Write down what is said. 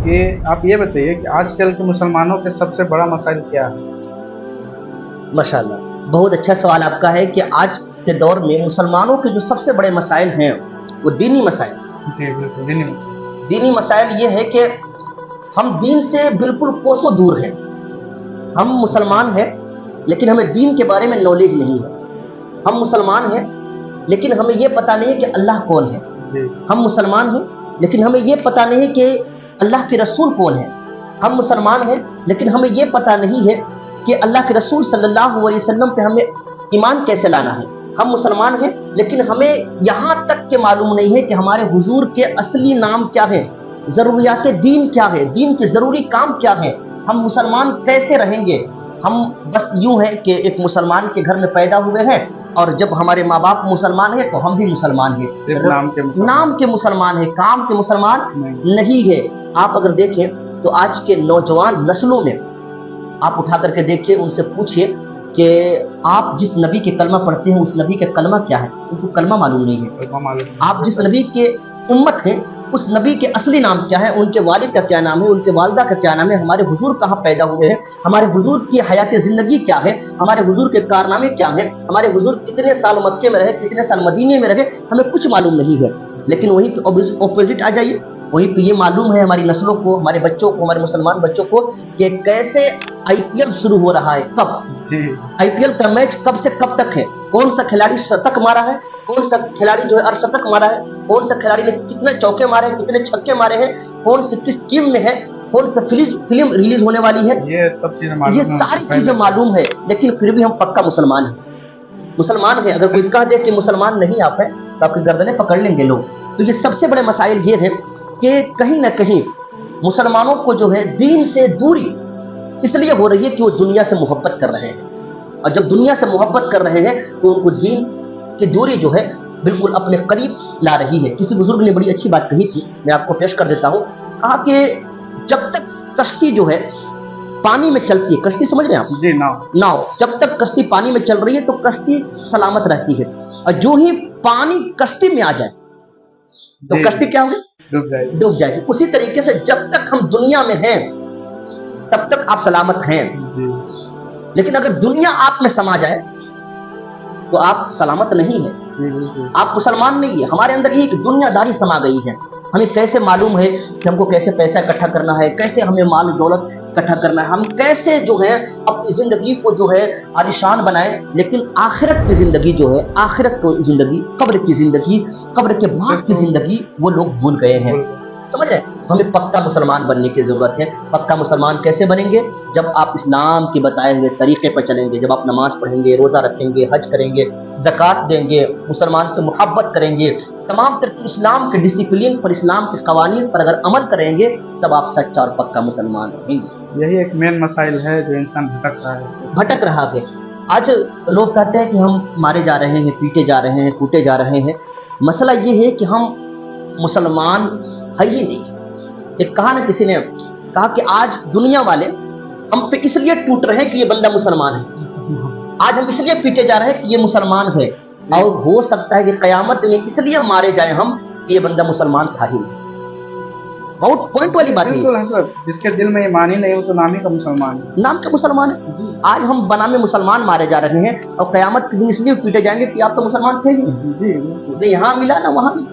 कि आप ये बताइए कि आजकल के मुसलमानों के सबसे बड़ा मसाइल क्या है? माशाल्लाह, बहुत अच्छा सवाल आपका है कि आज के दौर में मुसलमानों के जो सबसे बड़े मसाइल हैं वो दीनी मसाइल। जी बिल्कुल, दीनी मसाइल। दीनी मसाइल ये है कि हम दीन से बिल्कुल कोसों दूर हैं। हम मुसलमान हैं लेकिन हमें दीन के बारे में नॉलेज नहीं है। हम मुसलमान हैं लेकिन हमें ये पता नहीं है कि अल्लाह कौन है। जी हम मुसलमान हैं लेकिन हमें ये पता नहीं है कि अल्लाह के रसूल कौन है। हम मुसलमान हैं लेकिन हमें ये पता नहीं है कि अल्लाह के रसूल सल्लल्लाहु अलैहि वसल्लम पे हमें ईमान कैसे लाना है। हम मुसलमान हैं लेकिन हमें यहाँ तक के मालूम नहीं है कि हमारे हुजूर के असली नाम क्या है, ज़रूरियात दीन क्या है, दीन के ज़रूरी काम क्या है, हम मुसलमान कैसे रहेंगे। हम बस यूं है कि एक मुसलमान के घर में पैदा हुए हैं और जब हमारे माँ बाप मुसलमान हैं तो हम भी मुसलमान हैं। नाम के मुसलमान हैं, काम के मुसलमान नहीं है। आप अगर देखें तो आज के नौजवान नस्लों में आप उठा करके देखिए, उनसे पूछिए कि आप जिस नबी के कलमा पढ़ते हैं उस नबी के कलमा क्या है, उनको कलमा मालूम नहीं है। आप जिस नबी के उम्मत हैं उस नबी के असली नाम क्या है, उनके वालिद का क्या नाम है, उनके वालिदा का क्या नाम है, हमारे हुजूर कहाँ पैदा हुए हैं, हमारे हुजूर की हयात ज़िंदगी क्या है, हमारे हुजूर के कारनामे क्या हैं, हमारे हुजूर कितने साल मक्के में रहे, कितने साल मदीने में रहे, हमें कुछ मालूम नहीं है। लेकिन वहीं पे ऑपोजिट आ जाइए, वहीं पे ये मालूम है हमारी नस्लों को, हमारे बच्चों को, हमारे मुसलमान बच्चों को कि कैसे आईपीएल शुरू हो रहा है, कब आईपीएल का मैच कब से कब तक है, कौन सा खिलाड़ी शतक मारा है, कौन सा खिलाड़ी जो है अर्धशतक मारा है, कौन सा खिलाड़ी ने कितने चौके मारे हैं, कितने छक्के मारे हैं, कौन सी किस टीम में है, कौन सा फिल्म रिलीज होने वाली है, ये सारी चीजें मालूम है। लेकिन फिर भी हम पक्का मुसलमान हैं, मुसलमान हैं। अगर कोई कह दे कि मुसलमान नहीं आप हैं तो आपकी गर्दनें पकड़ लेंगे लोग। तो ये सबसे बड़े मसाइल ये है कि कहीं ना कहीं मुसलमानों को जो है दीन से दूरी इसलिए हो रही है कि वो दुनिया से मोहब्बत कर रहे हैं, और जब दुनिया से मोहब्बत कर रहे हैं तो उनको दीन की दूरी जो है बिल्कुल अपने करीब ला रही है। किसी बुजुर्ग ने बड़ी अच्छी बात कही थी, मैं आपको पेश कर देता हूँ। कहा कि जब तक कश्ती जो है पानी में चलती है, कश्ती समझ रहे हैं आप? जी, नाव। जब तक कश्ती पानी में चल रही है तो कश्ती सलामत रहती है, और जो ही पानी कश्ती में आ जाए तो कश्ती क्या होगी? डूब जाएगी। उसी तरीके से जब तक हम दुनिया में हैं तब तक आप सलामत हैं जी। लेकिन अगर दुनिया आप में समा जाए तो आप सलामत नहीं है, आप मुसलमान नहीं है। हमारे अंदर एक दुनियादारी समा गई है। हमें कैसे मालूम है कि हमको कैसे पैसा इकट्ठा करना है, कैसे हमें माल दौलत इकट्ठा करना है, हम कैसे जो है अपनी जिंदगी को जो है आलिशान बनाए। लेकिन आखिरत की जिंदगी जो है, आखिरत की जिंदगी, कब्र की जिंदगी, कब्र के बाद की जिंदगी वो लोग भूल गए हैं। समझ रहे हैं? हमें पक्का मुसलमान बनने की जरूरत है। पक्का मुसलमान कैसे बनेंगे? जब आप इस्लाम के बताए हुए तरीके पर चलेंगे, जब आप नमाज पढ़ेंगे, रोजा रखेंगे, हज करेंगे, ज़कात देंगे, मुसलमान से मोहब्बत करेंगे, तमाम तरह की इस्लाम के डिसिप्लिन पर, इस्लाम के कवानीन पर अगर अमल करेंगे, तब आप सच्चा और पक्का मुसलमान रहेंगे। यही एक मेन मसाइल है जो इंसान भटक रहा है। आज लोग कहते हैं कि हम मारे जा रहे हैं, पीटे जा रहे हैं, कूटे जा रहे हैं। मसला ये है कि हम मुसलमान है ही नहीं। एक कहा ना, किसी ने कहा कि आज दुनिया वाले हम पे इसलिए टूट रहे हैं कि ये बंदा मुसलमान है, आज हम इसलिए पीटे जा रहे हैं कि ये मुसलमान है, और हो सकता है कि कयामत में इसलिए मारे जाए हम कि ये बंदा मुसलमान था ही नहीं। बहुत पॉइंट वाली बात है। जिसके दिल में ईमान ही नहीं हो तो नाम ही का मुसलमान है, नाम का मुसलमान है। आज हम बनामे मुसलमान मारे जा रहे हैं और कयामत के दिन इसलिए पीटे जाएंगे कि आप तो मुसलमान थे ही नहीं जी। यहाँ मिला ना वहां भी।